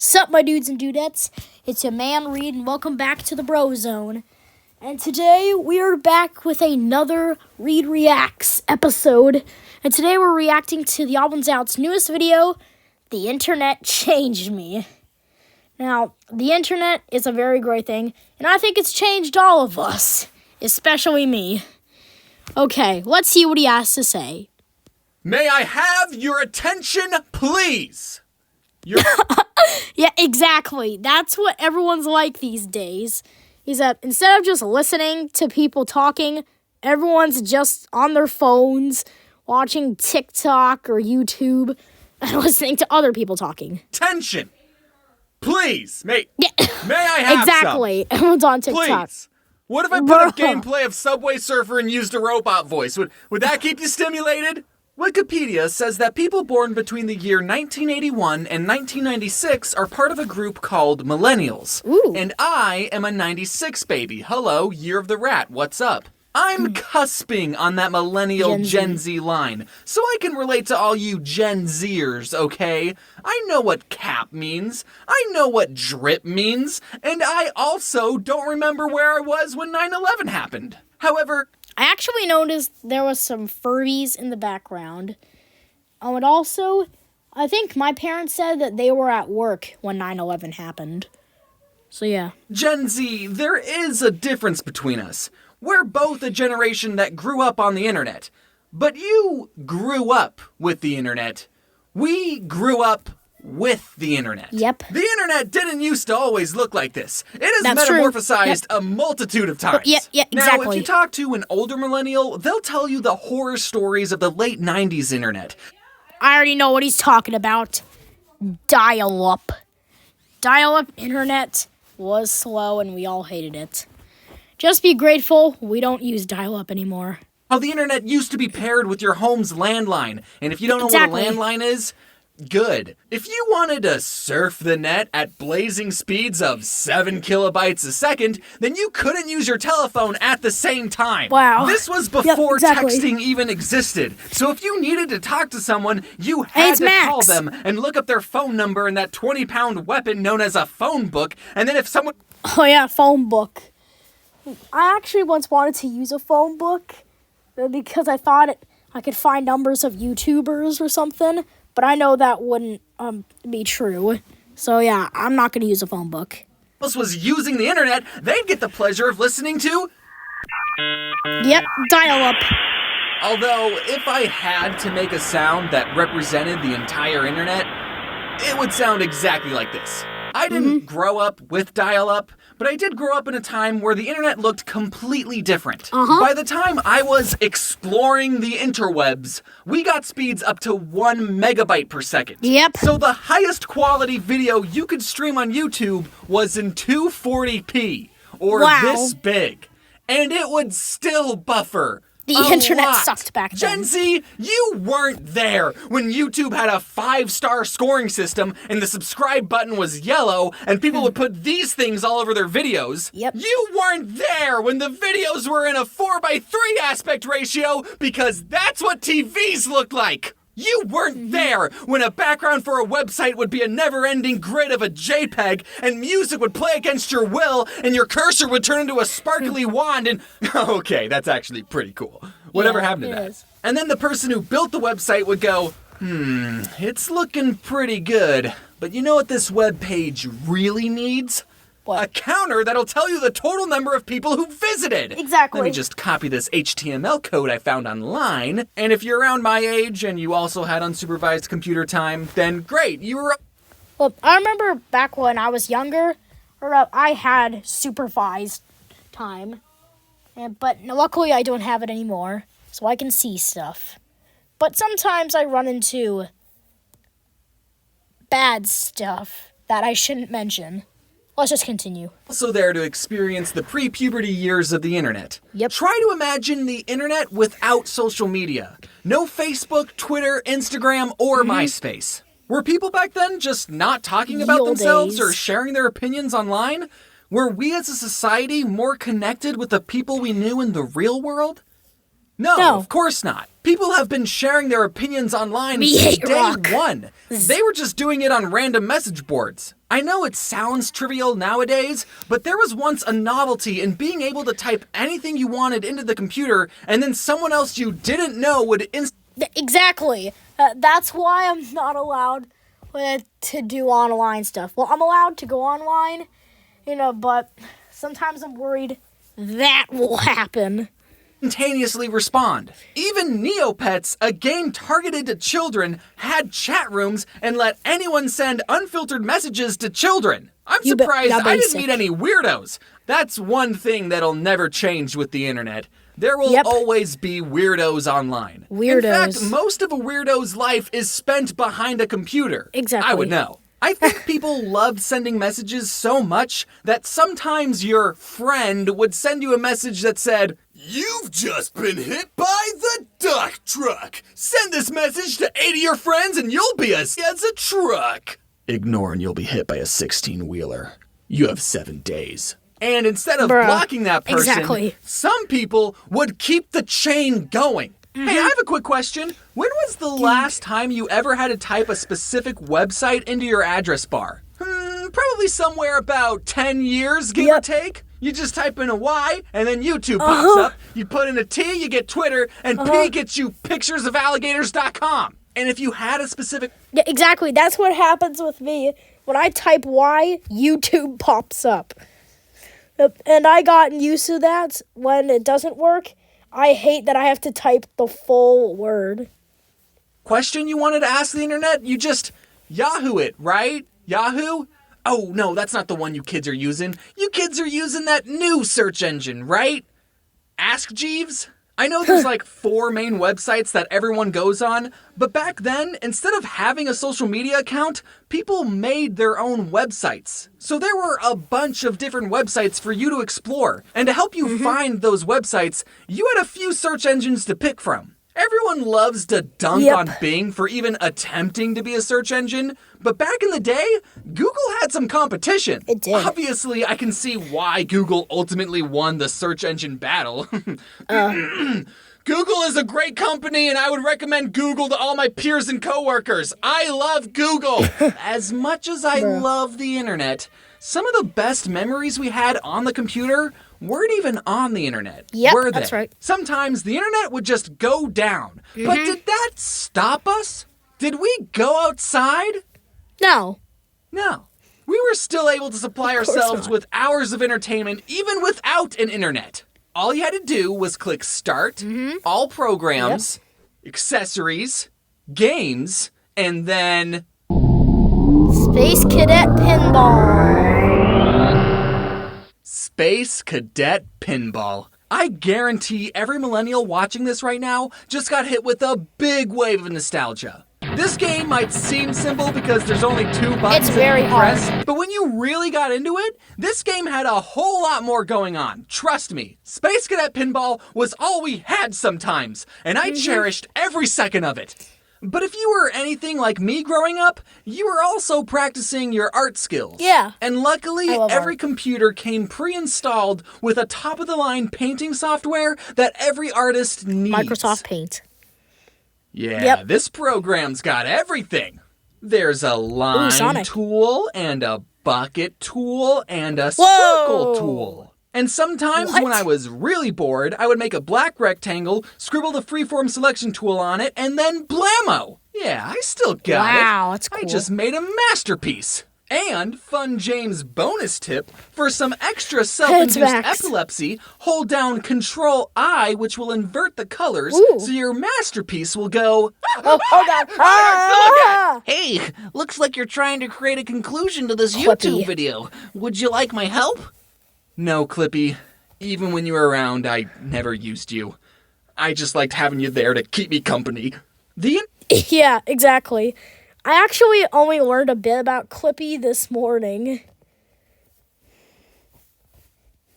Sup, my dudes and dudettes? It's your man Reed, and welcome back to the Bro Zone. And today we are back with another Reed Reacts episode. And today we're reacting to the Albums Out's newest video, The Internet Changed Me. Now, the internet is a very great thing, and I think it's changed all of us, especially me. Okay, let's see what he has to say. May I have your attention, please? Yeah, exactly. That's what everyone's like these days. Is that instead of just listening to people talking, everyone's just on their phones, watching TikTok or YouTube, and listening to other people talking. Attention, please. May Yeah, I have exactly. Everyone's on some? TikTok. Please. What if I put up gameplay of Subway Surfer and used a robot voice? Would that keep you stimulated? Wikipedia says that people born between the year 1981 and 1996 are part of a group called Millennials. Ooh. And I am a 96 baby. Hello, Year of the Rat, what's up? I'm cusping on that millennial Gen Z line, so I can relate to all you Gen Zers, okay? I know what cap means, I know what drip means, and I also don't remember where I was when 9/11 happened. However, I actually noticed there was some Furbies in the background. And also, I think my parents said that they were at work when 9/11 happened. So yeah. Gen Z, there is a difference between us. We're both a generation that grew up on the internet. But you grew up with the internet. We grew up with the internet. Yep. The internet didn't used to always look like this. It has That's true. metamorphosized a multitude of times. Yeah, exactly. Now, if you talk to an older millennial, they'll tell you the horror stories of the late 90s internet. I already know what he's talking about. Dial-up. Dial-up internet was slow and we all hated it. Just be grateful we don't use dial-up anymore. How the internet used to be paired with your home's landline. And if you don't know Exactly. what a landline is, good. If you wanted to surf the net at blazing speeds of 7 kilobytes a second, then you couldn't use your telephone at the same time. Wow. This was before exactly. texting even existed. So if you needed to talk to someone, you had it's to Max. call them and look up their phone number in that 20-pound weapon known as a phone book. And then if someone... Oh yeah, phone book. I actually once wanted to use a phone book because I thought I could find numbers of YouTubers or something, but I know that wouldn't be true. So yeah, I'm not going to use a phone book. else was using the internet, they'd get the pleasure of listening to... Yep, dial-up. Although, if I had to make a sound that represented the entire internet, it would sound exactly like this. I didn't grow up with dial-up, but I did grow up in a time where the internet looked completely different. By the time I was exploring the interwebs, we got speeds up to 1 megabyte per second. Yep. So the highest quality video you could stream on YouTube was in 240p, or Wow. this big. And it would still buffer. The a internet lot. sucked back then. Gen Z, you weren't there when YouTube had a 5-star scoring system and the subscribe button was yellow and people would put these things all over their videos. Yep. You weren't there when the videos were in a 4:3 aspect ratio because that's what TVs looked like. You weren't there when a background for a website would be a never-ending grid of a JPEG and music would play against your will and your cursor would turn into a sparkly wand and... Okay, that's actually pretty cool. Whatever happened to it that? is. And then the person who built the website would go, it's looking pretty good, but you know what this web page really needs? What? A counter that'll tell you the total number of people who visited. Exactly. Let me just copy this HTML code I found online. And if you're around my age and you also had unsupervised computer time, then great, you were... Well, I remember back when I was younger, I had supervised time. But luckily I don't have it anymore, so I can see stuff. But sometimes I run into bad stuff that I shouldn't mention. Let's just continue. Also there to experience the pre-puberty years of the internet. Yep. Try to imagine the internet without social media. No Facebook, Twitter, Instagram, or MySpace. Were people back then just not talking about Ye olde themselves days. or sharing their opinions online? Were we as a society more connected with the people we knew in the real world? No, of course not. People have been sharing their opinions online since day one. They were just doing it on random message boards. I know it sounds trivial nowadays, but there was once a novelty in being able to type anything you wanted into the computer, and then someone else you didn't know would Exactly. That's why I'm not allowed to do online stuff. Well, I'm allowed to go online, but sometimes I'm worried that will happen. Instantaneously respond. Even Neopets, a game targeted to children, had chat rooms and let anyone send unfiltered messages to children. I'm surprised I didn't meet any weirdos. That's one thing that'll never change with the internet. There will always be weirdos online. In fact, most of a weirdo's life is spent behind a computer. Exactly. I would know. I think people loved sending messages so much that sometimes your friend would send you a message that said, "You've just been hit by the duck truck. Send this message to 8 of your friends and you'll be as a truck. Ignore and you'll be hit by a 16-wheeler. You have 7 days." And instead of blocking that person, some people would keep the chain going. Hey, I have a quick question. When was the last time you ever had to type a specific website into your address bar? Probably somewhere about 10 years, give or take. You just type in a Y, and then YouTube pops up. You put in a T, you get Twitter, and P gets you pictures of alligators.com. And if you had a specific... Yeah, exactly. That's what happens with me. When I type Y, YouTube pops up. And I gotten used to that. When it doesn't work, I hate that I have to type the full word. Question you wanted to ask the internet? You just Yahoo it, right? Yahoo? Oh, no, that's not the one you kids are using. You kids are using that new search engine, right? Ask Jeeves? I know there's like 4 main websites that everyone goes on, but back then, instead of having a social media account, people made their own websites. So there were a bunch of different websites for you to explore. And to help you find those websites, you had a few search engines to pick from. Everyone loves to dunk on Bing for even attempting to be a search engine, but back in the day, Google had some competition. It did. Obviously, I can see why Google ultimately won the search engine battle. Google is a great company, and I would recommend Google to all my peers and coworkers. I love Google. As much as I love the internet, some of the best memories we had on the computer weren't even on the internet, were they? That's right. Sometimes the internet would just go down. But did that stop us? Did we go outside? No. No. We were still able to supply ourselves with hours of entertainment even without an internet. All you had to do was click Start, All Programs, Accessories, Games, and then... Space Cadet Pinball. Space Cadet Pinball. I guarantee every millennial watching this right now just got hit with a big wave of nostalgia. This game might seem simple because there's only 2 buttons that you press, but when you really got into it, this game had a whole lot more going on. Trust me, Space Cadet Pinball was all we had sometimes, and I cherished every second of it. But if you were anything like me growing up, you were also practicing your art skills. Yeah. And luckily, every computer came pre-installed with a top-of-the-line painting software that every artist needs. Microsoft Paint. Yeah, this program's got everything. There's a line tool, and a bucket tool, and a circle tool. And sometimes when I was really bored, I would make a black rectangle, scribble the freeform selection tool on it, and then blammo! Yeah, I still got it. Wow, that's cool. I just made a masterpiece. And, fun James bonus tip, for some extra self-induced epilepsy, hold down Control-I, which will invert the colors, so your masterpiece will go... Hey, looks like you're trying to create a conclusion to this YouTube video. Would you like my help? No, Clippy. Even when you were around, I never used you. I just liked having you there to keep me company. Yeah, exactly. I actually only learned a bit about Clippy this morning.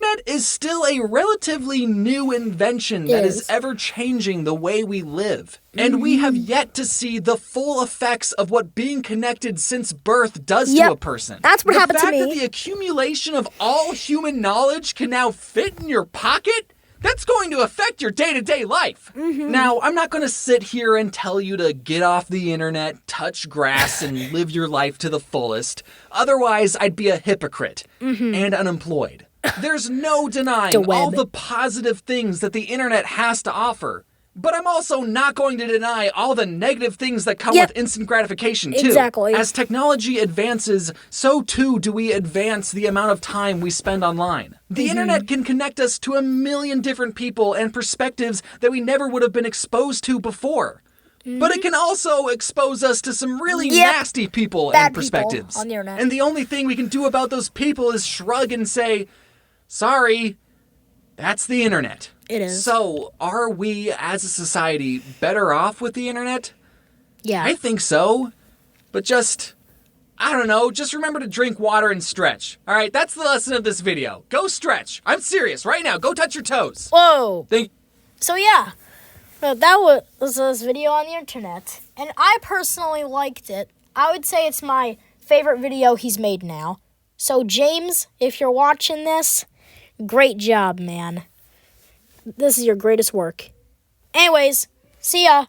Internet is still a relatively new invention that is ever changing the way we live. And we have yet to see the full effects of what being connected since birth does to a person. That's what happened to me. The fact that the accumulation of all human knowledge can now fit in your pocket? that's going to affect your day-to-day life. Now, I'm not going to sit here and tell you to get off the internet, touch grass, and live your life to the fullest. Otherwise, I'd be a hypocrite and unemployed. There's no denying all the positive things that the internet has to offer. But I'm also not going to deny all the negative things that come with instant gratification, too. Exactly. As technology advances, so too do we advance the amount of time we spend online. The internet can connect us to a million different people and perspectives that we never would have been exposed to before. But it can also expose us to some really nasty people and perspectives. On the internet. And the only thing we can do about those people is shrug and say, sorry, that's the internet. It is. So, are we as a society better off with the internet? Yeah. I think so. But just, I don't know, just remember to drink water and stretch. All right, that's the lesson of this video. Go stretch. I'm serious. Right now, go touch your toes. Whoa. Thank So yeah, that was this video on the internet, and I personally liked it. I would say it's my favorite video he's made now. So James, if you're watching this, great job, man. This is your greatest work. Anyways, see ya.